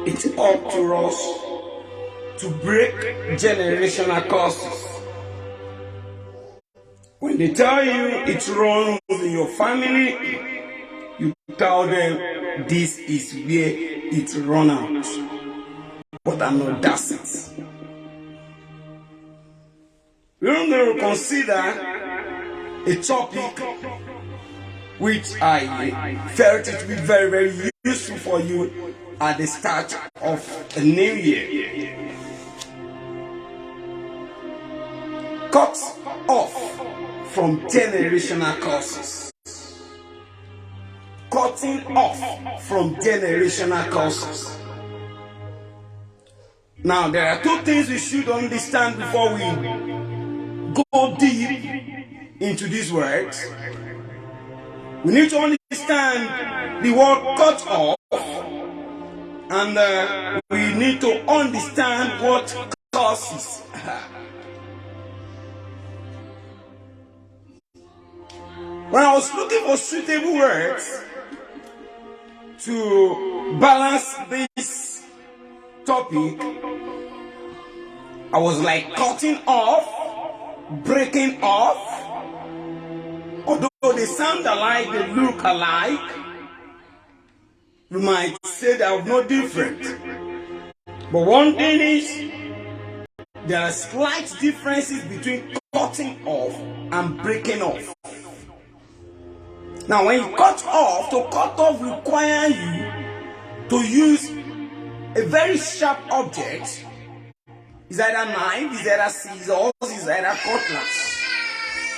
It's up to us to break generational curses. When they tell you it's wrong in your family, you tell them this is where it's run out. But I'm not that's it. We're going to consider a topic which I felt it to be very, very useful for you at the start of a new year. Cut off from generational curses. Cutting off from generational curses. Now, there are two things we should understand before we go deep into these words. We need to understand the word cut off, and we need to understand what curses. When I was looking for suitable words to balance this topic, I was like cutting off, breaking off. Although they sound alike, they look alike, you might say they are no different. But one thing is, there are slight differences between cutting off and breaking off. Now, when you cut off, to cut off requires you to use a very sharp object. Is either knife, is either scissors, is either cutlass.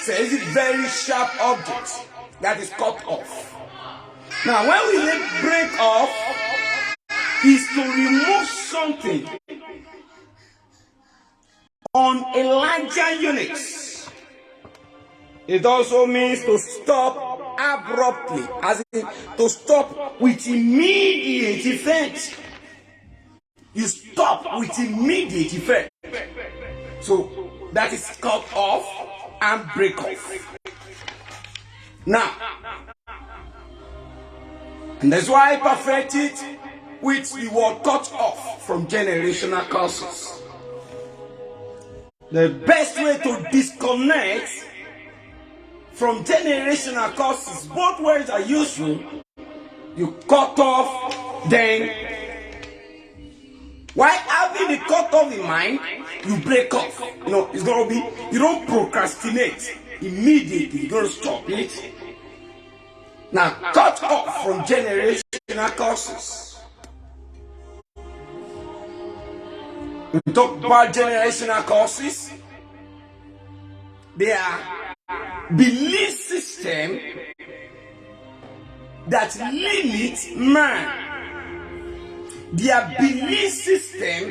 So it's a very sharp object that is cut off. Now, when we say break off, is to remove something on a larger unit. It also means to stop abruptly, as in to stop with immediate effect. You stop with immediate effect. So that is cut off and break off. Now, and that's why I perfect it with the word cut off from generational curses. The best way to disconnect from generational curses, both words are useful. You cut off, then while having the cut off in mind, you break off. It's going to be, you don't procrastinate immediately, you're going to stop it. Now, cut off from generational curses. We talk about generational curses. They are belief system that limit man. Their belief system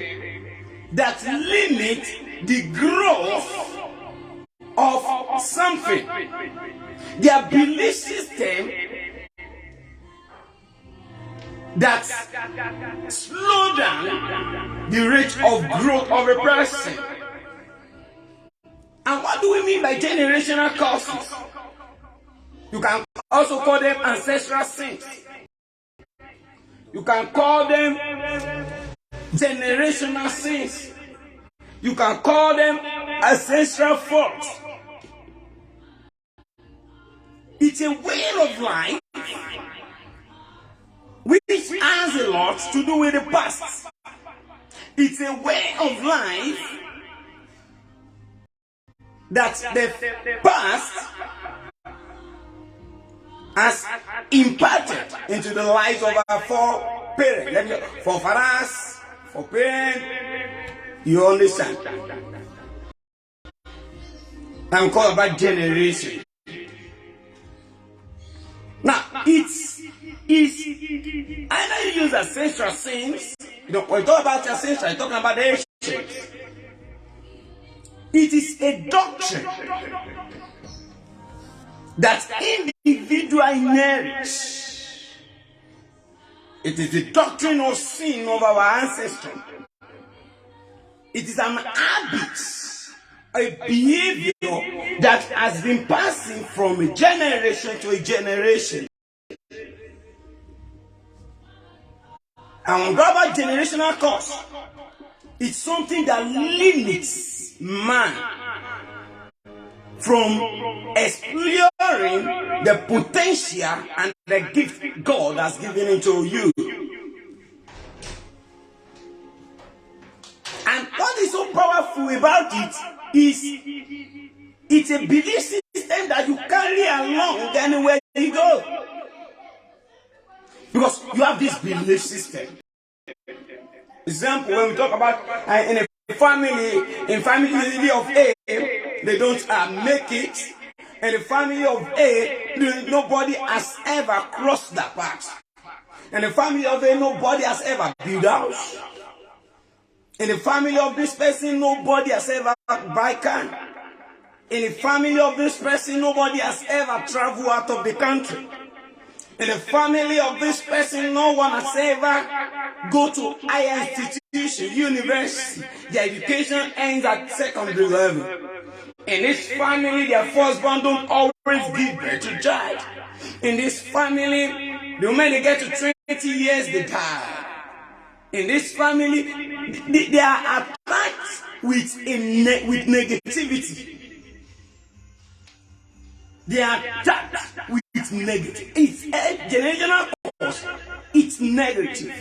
that limit the growth of something. Their belief system that slow down the rate of growth of a person. And what do we mean by generational curses? You can also call them ancestral sins. You can call them generational sins. You can call them ancestral faults. It's a way of life which has a lot to do with the past. It's a way of life that the past has imparted into the lives of our foreparents, forefathers, foreparents. You understand? I'm calling about generation. Now, it's either you use ancestral sins. When you talk about ancestral, you're talking about the ancient. It is a doctrine that individual inherits. It is the doctrine of sin of our ancestors. It is an habit, a behavior that has been passing from a generation to a generation. An unraveled generational curse is something that limits man from exploring the potential and the gift God has given into you. And what is so powerful about it is it's a belief system that you carry along anywhere you go. Because you have this belief system. Example, when we talk about in family of A, they don't make it. In the family of A, nobody has ever crossed that path. In the family of A, nobody has ever built a house. In the family of this person, nobody has ever buy car. In the family of this person, nobody has ever traveled out of the country. In the family of this person, no one has ever go to higher institution, university. Their education ends at secondary level. In this family, their firstborn don't always give birth to child. In this family, the moment they get to 20 years, they die. In this family, they are attacked with negativity. They are attacked with negative. It's a generational cause. It's negative.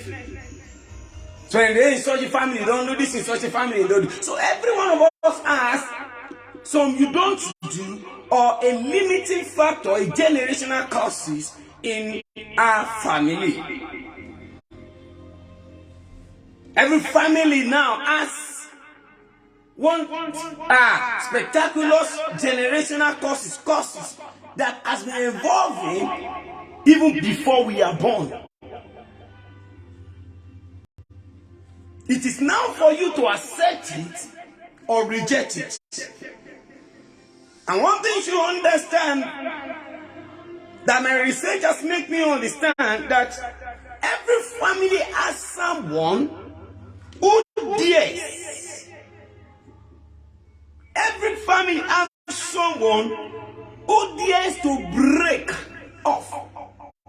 So in such a family, you don't do this. In such a family, you don't do. So every one of us has some you don't do or a limiting factor, a generational causes in our family. Every family now has one spectacular generational causes that has been evolving even before we are born. It is now for you to accept it or reject it. And one thing you should understand, that my research has made me understand, that every family has someone who dares. Every family has someone who dares to break off,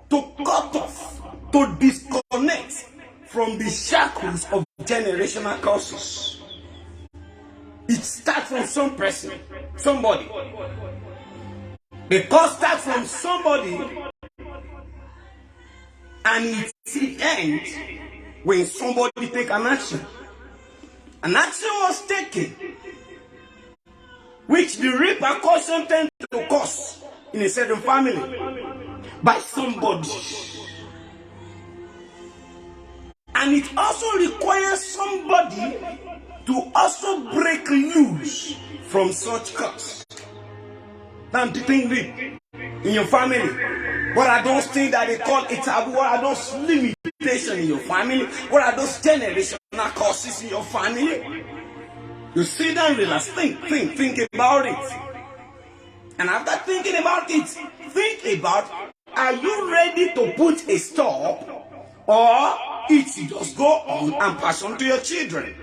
to cut off, to disconnect from the shackles of generational curses. It starts from some person, somebody. The curse starts from somebody, and it ends when somebody take an action. An action was taken, which the repercussion tend to cause in a certain family by somebody. And it also requires somebody to also break loose from such curse. Now think deep in your family. What are those things that they call a taboo? What are those limitations in your family? What are those generational causes in your family? You sit down, relax, think about it. And after thinking about it, think about, are you ready to put a stop, or it just go on and pass on to your children?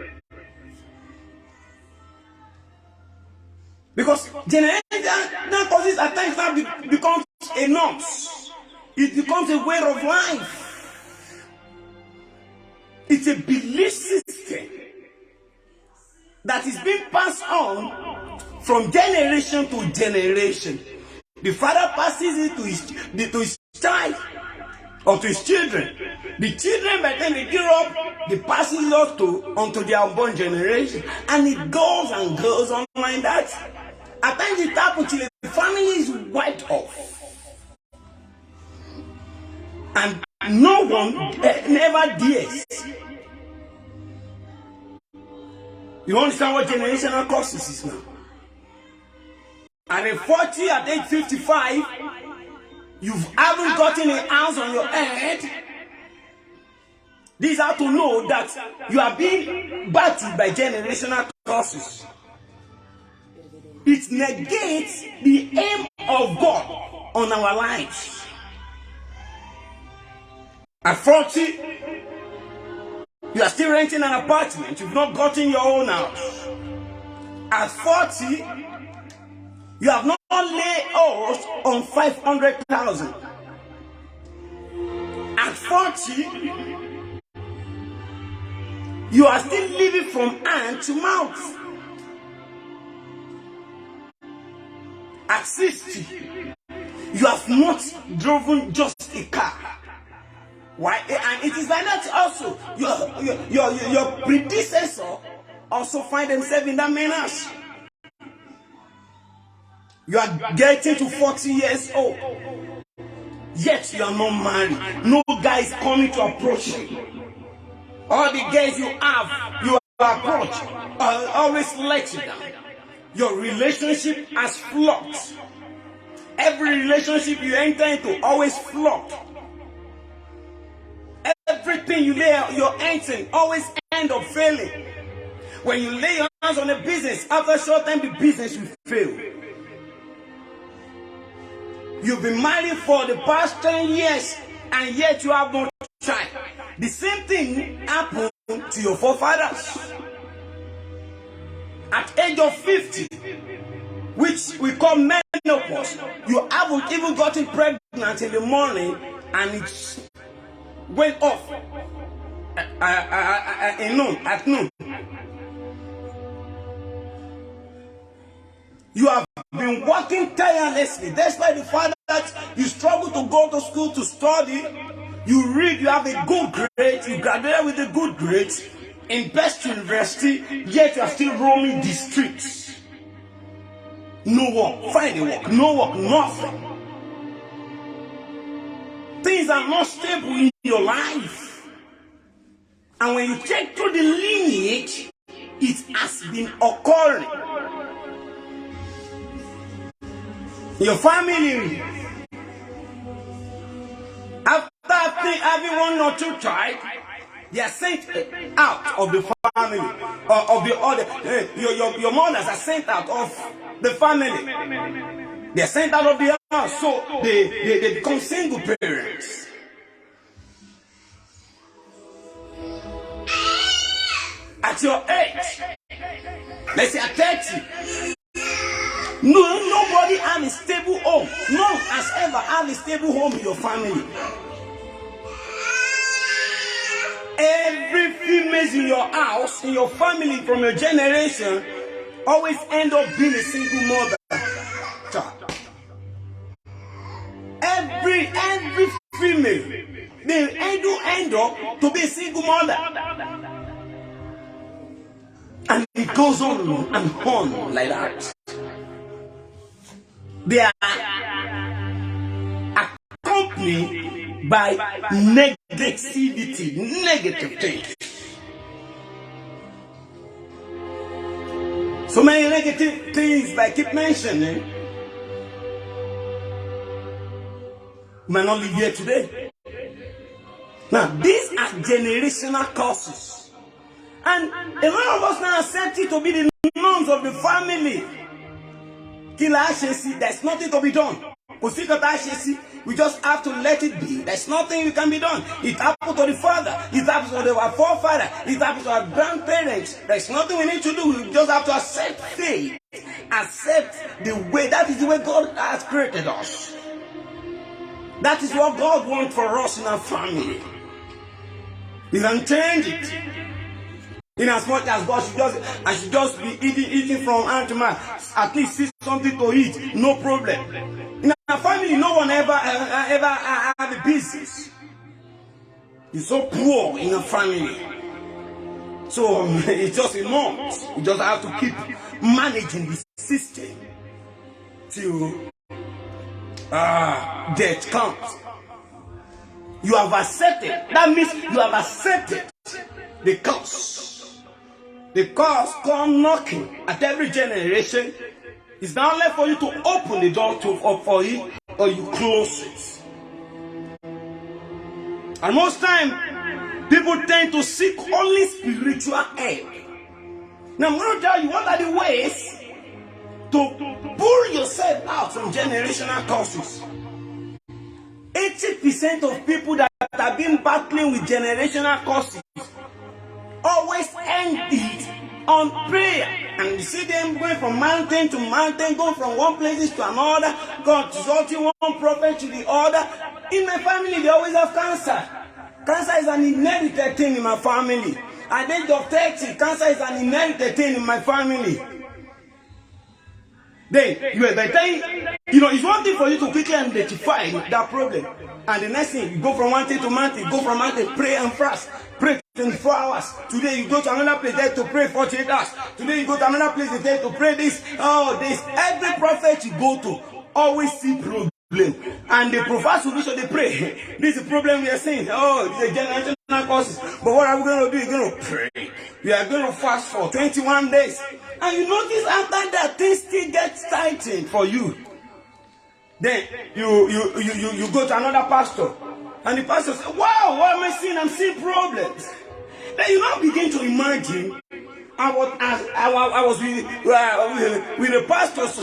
Because generational causes at times now becomes a norm. It becomes a way of life. It's a belief system that is being passed on from generation to generation. The father passes it to his child or to his children. The children, by the time they grow up, they pass it onto their unborn generation. And it goes and goes on like that. At times it happens till the family is wiped off. And no one never dares. You understand what generational causes is now? At 40, at age 55, you haven't gotten a house on your head. This is how to know that you are being battered by generational causes. It negates the aim of God on our lives. At 40, you are still renting an apartment. You've not gotten your own house. At 40, you have not laid odds on 500,000. At 40, You are still living from hand to mouth. At 60, you have not driven just a car. Why? And it is like that also. Your predecessor also find themselves in that menace. You are getting to 40 years old, yet you are not married. No guy is coming to approach you. All the guys you have, you approach, always let you down. Your relationship has flopped. Every relationship you enter into always flop. Everything you lay out, you're entering always end up failing. When you lay your hands on a business, after a short time the business will fail. You've been married for the past 10 years and yet you have no child. The same thing happened to your forefathers. At age of 50, which we call menopause, you haven't even gotten pregnant in the morning and it went off at noon. You have been working tirelessly. That's why the fact that you struggle to go to school to study, you read, you have a good grade, you graduate with a good grade, in best university, yet you are still roaming the streets. No work, find a work, no work, nothing. Things are not stable in your life. And when you check through the lineage, it has been occurring. Your family, after having one or two child, they are sent out of the family, of the other. Your mothers are sent out of the family. They are sent out of the house, so they become single parents. At your age, let's say at 30, nobody has a stable home. No one has ever had a stable home in your family. Every female in your house, in your family, from your generation, always end up being a single mother. Every female, they end up to be a single mother. And it goes on and on like that. They are accompanied by negativity, negative things. So many negative things that I keep mentioning might not live here today. Now, these are generational causes. And a lot of us now accept it to be the norms of the family. There's nothing to be done. We just have to let it be. There's nothing can be done. It happened to the father. It happened to our forefather. It happened to our grandparents. There's nothing we need to do. We just have to accept faith. Accept the way. That is the way God has created us. That is what God wants for us in our family. We can change it. In as much as God should just be eating from hand to mouth, at least see something to eat, no problem. In our family, no one ever had a business. It's so poor in a family. So it's just a month. You just have to keep managing the system till death comes. You have accepted. That means you have accepted the curse. The curse come knocking at every generation. It's now left for you to open the door for it, or you close it. And most time, people tend to seek only spiritual help. Now I'm going to tell you what are the ways to pull yourself out from generational curses. 80% of people that have been battling with generational curses always end it on prayer. And you see them going from mountain to mountain, going from one place to another, consulting one prophet to the other. In my family, they always have cancer. Cancer is an inherited thing in my family. At the age of 30, cancer is an inherited thing in my family. Then, by the time, it's one thing for you to quickly identify that problem. And the next thing, you go from one thing to one thing, go from one thing, pray and fast. Pray 24 hours. Today you go to another place there to pray 48 hours. Today you go to another place there to pray this. This. Every prophet you go to always see problem. And the prophet solution they pray. This is the problem we are seeing. It's a generational causes. But what are we going to do? We're going to pray. We are going to fast for 21 days. And you notice after that things still get tightened for you. Then you go to another pastor. And the pastor says, wow, what am I seeing? I'm seeing problems. Then you now begin to imagine. I was with the pastors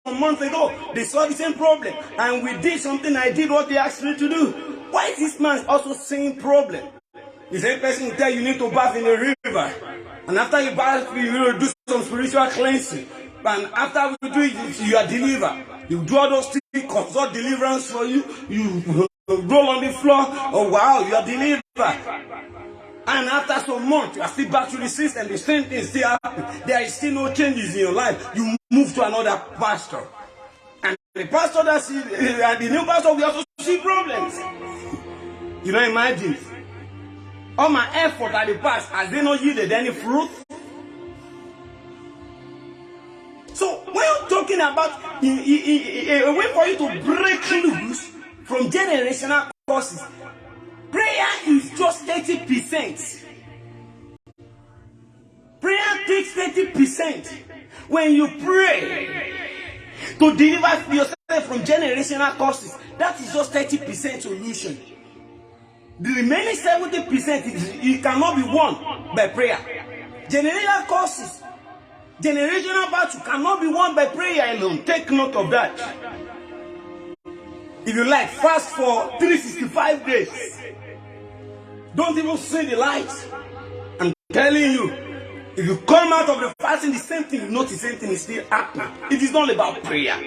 some months ago. They saw the same problem. And we did something. I did what they asked me to do. Why is this man also seeing problem? The same person will tell you need to bath in the river. And after you bath, you will do some spiritual cleansing. And after we do it, you are delivered. You do all those things, consult deliverance for you. You roll on the floor. Oh wow, you are delivered. And after some months, you are still back to the system. The same thing still happens. There is still no changes in your life. You move to another pastor. And the pastor that sees, and the new pastor will also see problems. You know, imagine. All my effort at the past, has they not yielded any fruit? So when you're talking about a way for you to break loose from generational causes, prayer is just 30%. Prayer takes 30%. When you pray to deliver yourself from generational causes, that is just 30% solution. The remaining 70% it cannot be won by prayer. Generational causes, generational battle cannot be won by prayer alone. Take note of that. If you like, fast for 365 days. Don't even see the light. I'm telling you, if you come out of the fasting, the same thing, you notice the same thing is still happening. It is not about prayer.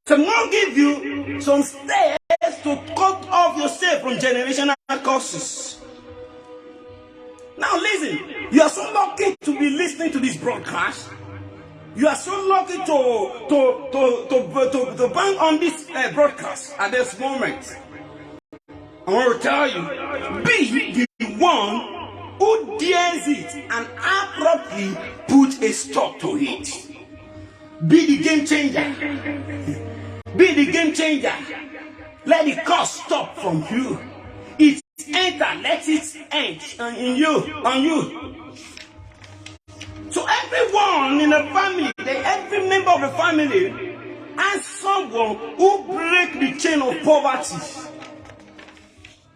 So I'm going to give you some steps to cut off yourself from generational causes. Now listen, you are so lucky to be listening to this broadcast. You are so lucky to bang on this broadcast at this moment. I want to tell you, be the one who dares it and abruptly put a stop to it. Be the game changer. Be the game changer. Let the cause stop from you. It enter, let it end on you. So everyone in the family, every member of the family, has someone who break the chain of poverty.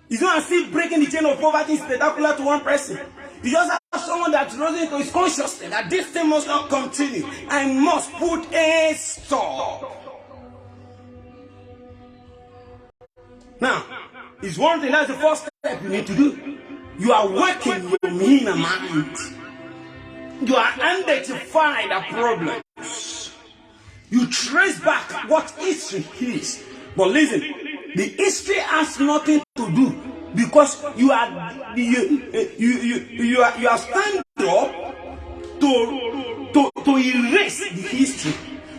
It's not as if breaking the chain of poverty is spectacular to one person. You just have someone that runs into his consciousness that this thing must not continue. I must put a stop. Now, it's one thing, that's the first step you need to do. You are working your inner mind. You are identifying the problems. You trace back what history is. But listen, the history has nothing to do because you are standing up to erase the history,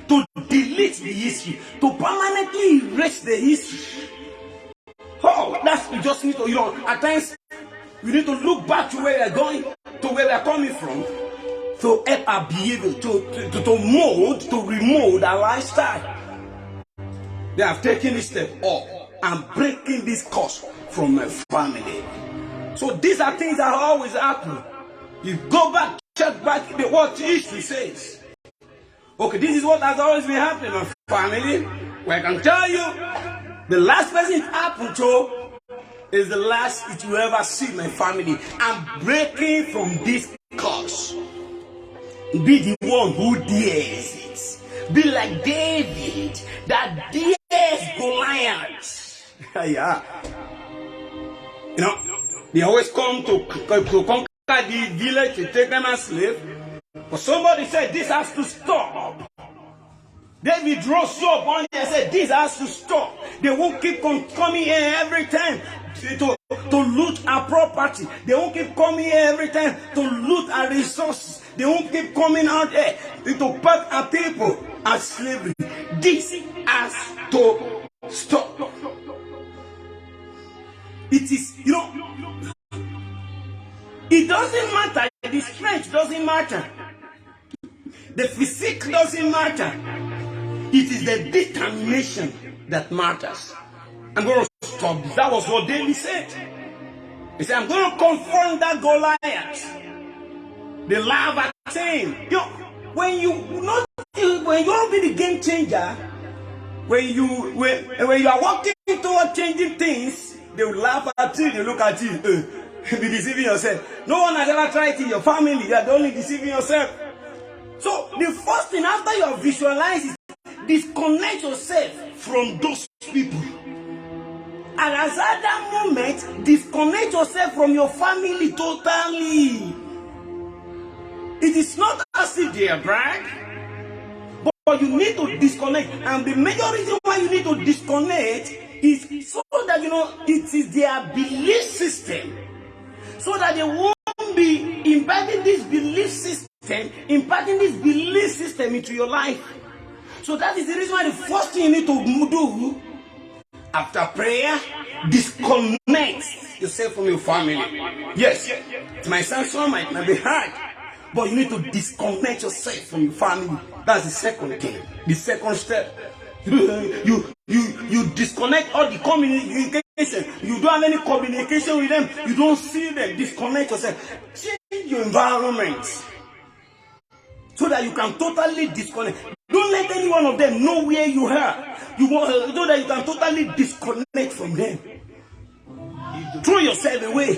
to delete the history, to permanently erase the history. Oh, that's you just need to, at times you need to look back to where you're going, to where they're coming from, to help our behavior, to mold, to remold our lifestyle. They have taken this step up and breaking this curse from my family. So these are things that always happen. You go back, check back what history says. Okay, this is what has always been happening in my family. Well, I can tell you, the last person it happened to is the last it will ever see in my family. I'm breaking from this curse. Be the one who dares it. Be like David that dares Goliath. Yeah. They always come to conquer the village, to take them as slaves. But somebody said this has to stop. David rose up one day and said, this has to stop. They won't keep on coming here every time. to loot our property. They won't keep coming here every time to loot our resources. They won't keep coming out here to pack our people as slavery. This has to stop. It is, it doesn't matter. The strength doesn't matter. The physique doesn't matter. It is the determination that matters. I'm going to stop. That was what David said. He said, I'm going to confront that Goliath. The lava thing. When you want to be the game changer, when you are walking toward changing things, they will laugh at you, they look at you, be deceiving yourself. No one has ever tried it in your family, you are only deceiving yourself. So the first thing after you have visualized is disconnect yourself from those people. And at that moment, disconnect yourself from your family totally. It is not as if they are brag, but you need to disconnect. And the major reason why you need to disconnect is so that it is their belief system. So that they won't be imparting this belief system into your life. So that is the reason why the first thing you need to do after prayer, disconnect yourself from your family. Yes, it might sound so, might be hard, but you need to disconnect yourself from your family. That's the second thing. The second step. You disconnect all the communication. You don't have any communication with them. You don't see them. Disconnect yourself. Change your environment so that you can totally disconnect. Don't let any one of them know where you are. So that you can totally disconnect from them. Throw yourself away.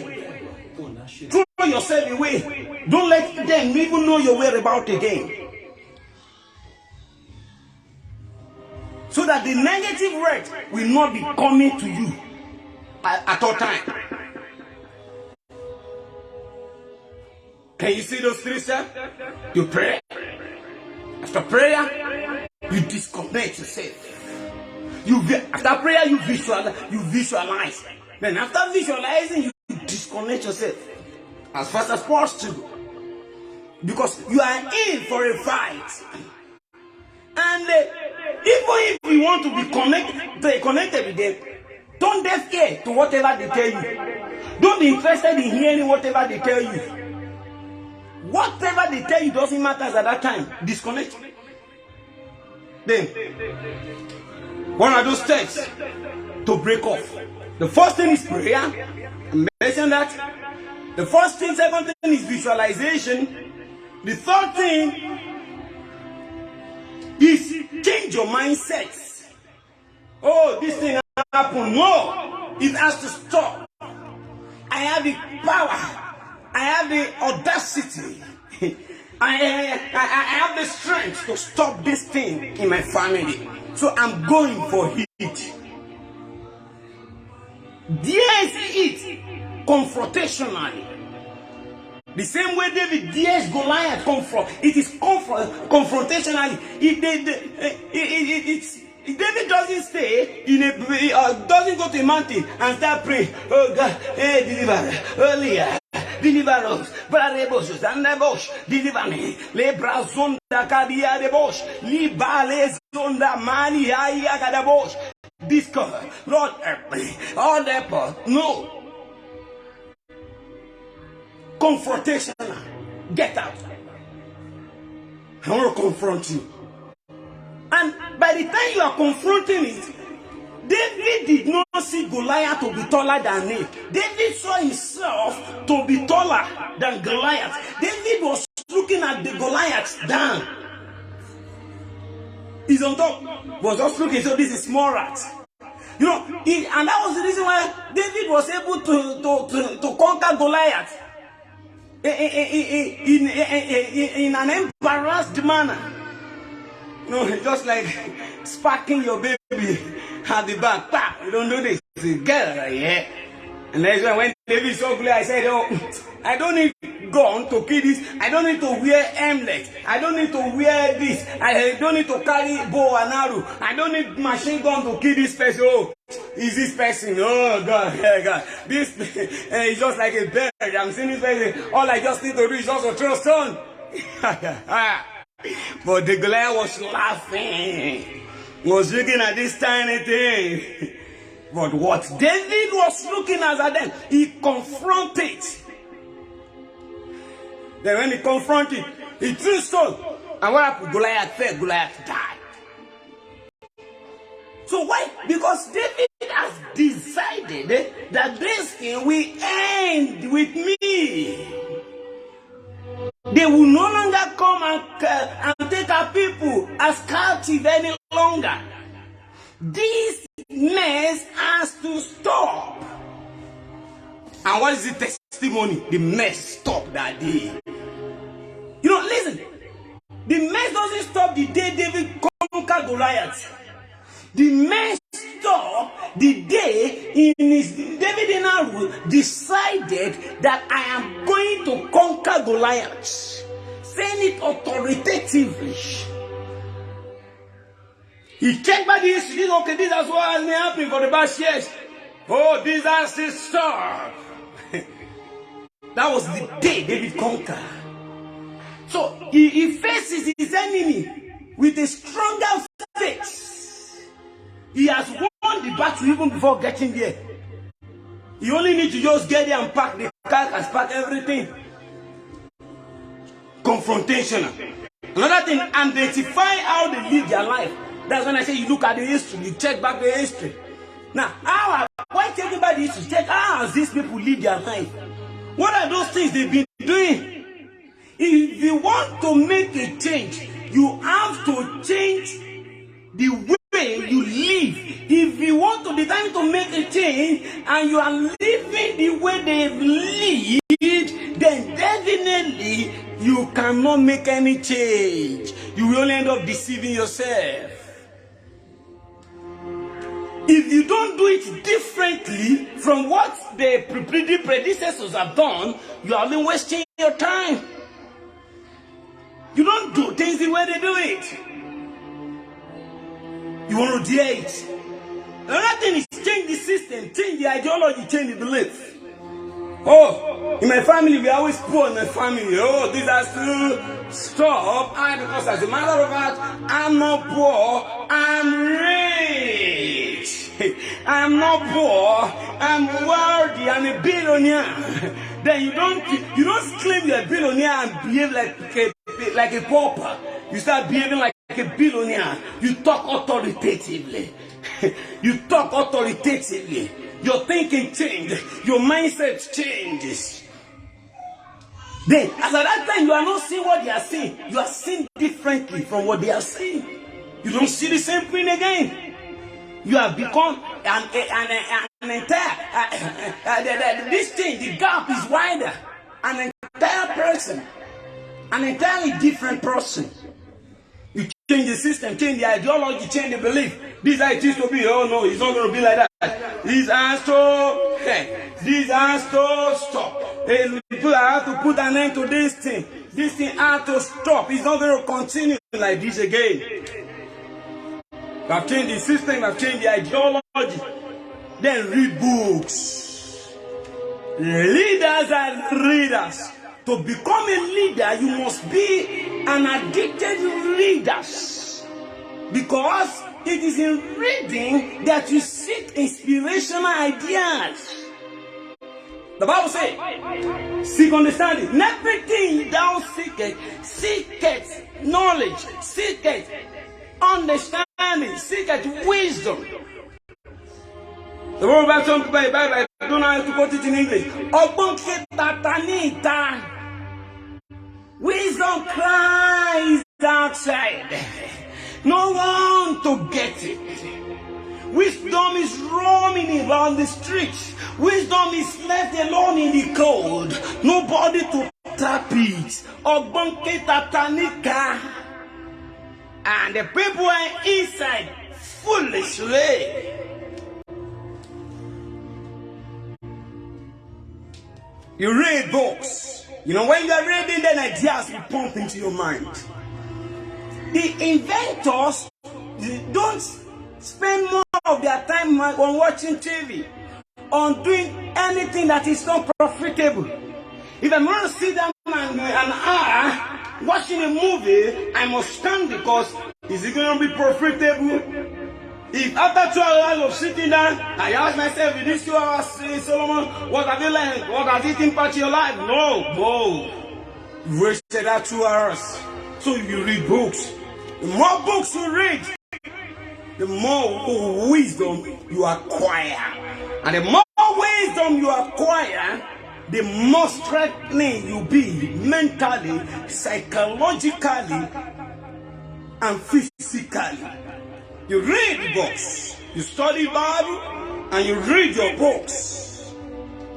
Throw yourself away. Don't let them even know your whereabouts again. So that the negative word will not be coming to you at all time. Can you see those three steps? You pray. After prayer, you disconnect yourself. After prayer, you visualize. Then after visualizing, you disconnect yourself as fast as possible. Because you are in for a fight. And even if you want to be connected with them, don't deaf ear to whatever they tell you. Don't be interested in hearing whatever they tell you. Whatever they tell you doesn't matter at that time. Disconnect. Then, one of those steps to break off. The first thing is prayer. I mentioned that. The first thing, second thing is visualization. The third thing is change your mindset. Oh, this thing happened. No, it has to stop. I have the power. I have the audacity. I have the strength to stop this thing in my family. So I'm going for it. Dares it confrontationally. The same way David dares Goliath it is confrontationally. David doesn't stay doesn't go to a mountain and start praying. Oh God, hey, deliver, earlier. Deliver us, Brarebos, and the bush, deliver me, Lebrazonda Cabia de Bosch, Libales on the Mani Ayaga Bosch, discover, Lord help me, all the part, no. Confrontational, get out. I want to confront you. And by the time you are confronting it, David did not see Goliath to be taller than him. David saw himself to be taller than Goliath. David was looking at the Goliath down. He's on top. Was just looking, so this is small rat. And that was the reason why David was able to conquer Goliath in an embarrassed manner. Just like sparking your baby at the back. You don't do this. Get out of here. And that's when David saw Goliath, I said, oh, I don't need gun to kill this. I don't need to wear amulet. I don't need to wear this. I don't need to carry bow and arrow. I don't need machine gun to kill this person. Oh, is this person? Oh, God, God. This is just like a bird. I'm seeing this person. All I just need to do is just to throw stone. But the Goliath was laughing. He was looking at this tiny thing. But what David was looking at them, he confronted. Then when he confronted, he threw stone. And what happened? Goliath fell, Goliath died. So why? Because David has decided that this thing will end with me. They will no longer come and take our people as captive any longer. This mess has to stop. And what is the testimony? The mess stopped that day. You know, listen. The mess doesn't stop the day David conquered Goliath. The mess stopped the day David in Aru decided that I am going to conquer Goliath. Saying it authoritatively. He checked by the history. Okay, this is what has been happening for the past years. Oh, this has to stop. That was the day David conquered. So he faces his enemy with a stronger faith. He has won the battle even before getting there. You only need to just get there and pack the carcass, pack everything. Confrontational. Another thing, identify how they live their life. That's when I say you look at the history, you check back the history. Now, why taking back the history? Check how has these people live their life. What are those things they've been doing? If you want to make a change, you have to change the way you live. If you want to determine to make a change and you are living the way they've lived, then definitely you cannot make any change. You will only end up deceiving yourself. If you don't do it differently from what the predecessors have done, you are only wasting your time. You don't do things the way they do it. You want to dare it. Another thing is change the system, change the ideology, change the belief. Oh, in my family, we always poor in my family. Oh, this has to stop. Because as a matter of fact, I'm not poor, I'm rich. I'm not poor, I'm wealthy, I'm a billionaire. Then you don't claim you're a billionaire and behave like a pauper. You start behaving like a billionaire. You talk authoritatively. You talk authoritatively. Your thinking changes. Your mindset changes. Then, as at that time, you are not seeing what they are seeing. You are seeing differently from what they are seeing. You don't see the same thing again. You have become an entire, this thing, the gap is wider. An entire person. An entirely different person. You change the system, change the ideology, change the belief. This is how it used to be. Oh no, it's not going to be like that. This has to stop. People have to put an end to this thing. This thing has to stop. It's not going to continue like this again. You have changed the system, you have changed the ideology. Then read books. Leaders are readers. To become a leader, you must be an addicted reader. Because it is in reading that you seek inspirational ideas. The Bible says, seek understanding. Everything thou seekest, seekest knowledge, seekest understanding, seeketh wisdom. The word about some people, I don't know how to put it in English. Wisdom cries outside. No one to get it. Wisdom is roaming around the streets. Wisdom is left alone in the cold. Nobody to tap it. And the people are inside foolishly. You read books. You know, when you are reading, then ideas will pump into your mind. The inventors don't spend more of their time on watching TV, on doing anything that is not profitable. If I'm going to sit down an hour watching a movie, I must stand, because is it going to be profitable? If after 2 hours of sitting down, I ask myself, in these 2 hours, Solomon, what have you learned? What has it impacted your life? No. You wasted that 2 hours. So you read books. The more books you read, the more wisdom you acquire. And the more wisdom you acquire, the more strengthening you be mentally, psychologically, and physically. You read books, you study Bible, and you read your books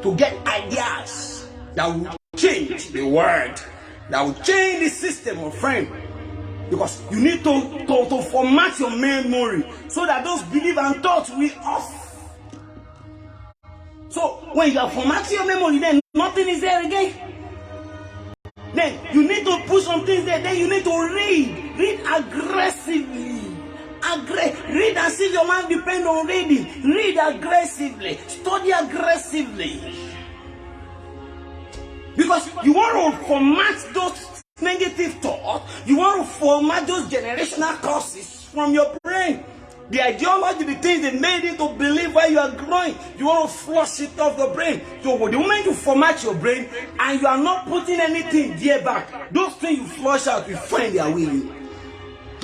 to get ideas that will change the world, that will change the system of frame. Because you need to format your memory so that those beliefs and thoughts will off. So when you are formatting your memory, then nothing is there again. Then you need to put some things there. Then you need to read. Read aggressively. Read as if your mind depends on reading. Read aggressively. Study aggressively. Because you want to format those negative thoughts. You want to format those generational curses from your brain. The ideology, the things that made you to believe where you are growing, you want to flush it off the brain. So the moment you format your brain and you are not putting anything there back, those things you flush out will find their way in.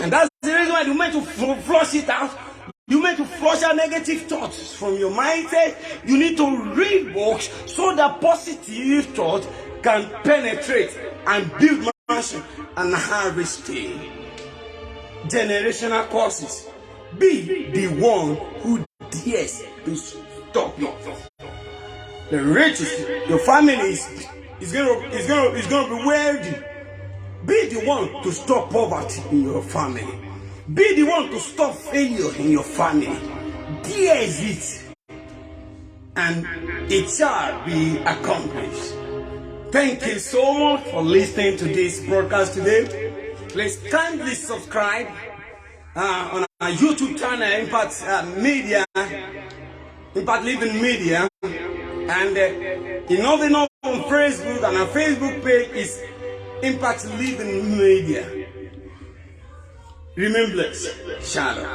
And that's the reason why you meant to flush it out. You meant to flush out negative thoughts from your mindset. You need to read books so that positive thought can penetrate and build mansion and harvesting. Generational curses. Be the one who dares to stop you. The richest, your family is going to be wealthy. Be the one to stop poverty in your family. Be the one to stop failure in your family. Dares it, and it shall be accomplished. Thank you so much for listening to this broadcast today. Please kindly subscribe on our YouTube channel, Impact Media, Impact Living Media, and on Facebook, and our Facebook page is Impact Living Media. Remember, Shalom.